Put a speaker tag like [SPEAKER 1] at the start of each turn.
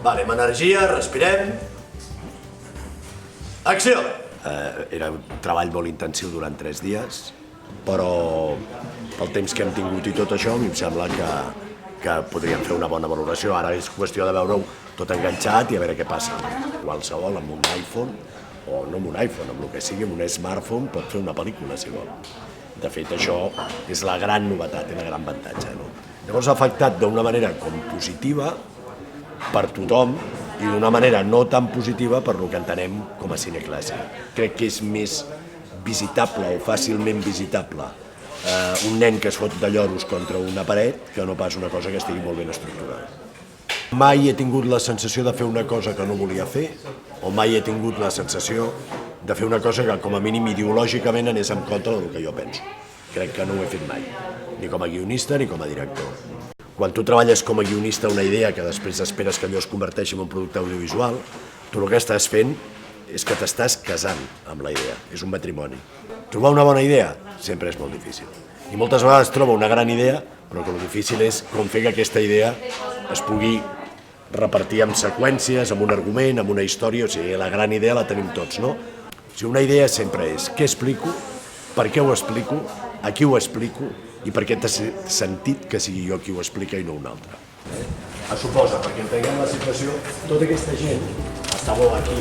[SPEAKER 1] Vale, amb energia, respirem. Acció!
[SPEAKER 2] Era un treball molt intensiu durant 3 dies, però pel temps que hem tingut i tot això, a mi em sembla que podríem fer una bona valoració. Ara és qüestió de veure-ho tot enganxat i a veure què passa. Qualsevol amb un iPhone, o no amb un iPhone, amb el que sigui, amb un smartphone, pot fer una pel·lícula, si vol. De fet, això és la gran novetat i el gran avantatge. Llavors ha afectat d'una manera com positiva per tothom i d'una manera no tan positiva per el que entenem com a cine clàssic. Crec que és més visitable o fàcilment visitable un nen que es fot de lloros contra una paret que no pas una cosa que estigui molt ben estructurada. Mai he tingut la sensació de fer una cosa que no volia fer, o mai he tingut la sensació de fer una cosa que com a mínim ideològicament anés en contra del que jo penso. Crec que no ho he fet mai, ni com a guionista ni com a director. Quan tu treballes com a guionista una idea que després esperes que allò es converteixi en un producte audiovisual, tu el que estàs fent és que t'estàs casant amb la idea, és un matrimoni. Trobar una bona idea sempre és molt difícil. I moltes vegades troba una gran idea, però que el difícil és com fer que aquesta idea es pugui repartir en seqüències, amb un argument, amb una història, o sigui, la gran idea la tenim tots, no? O sigui, una idea sempre és què explico, per què ho explico, a qui ho explico i per què té sentit que sigui jo qui ho explica i no un altre. Suposa, perquè entenguem la situació, tota aquesta gent està molt aquí,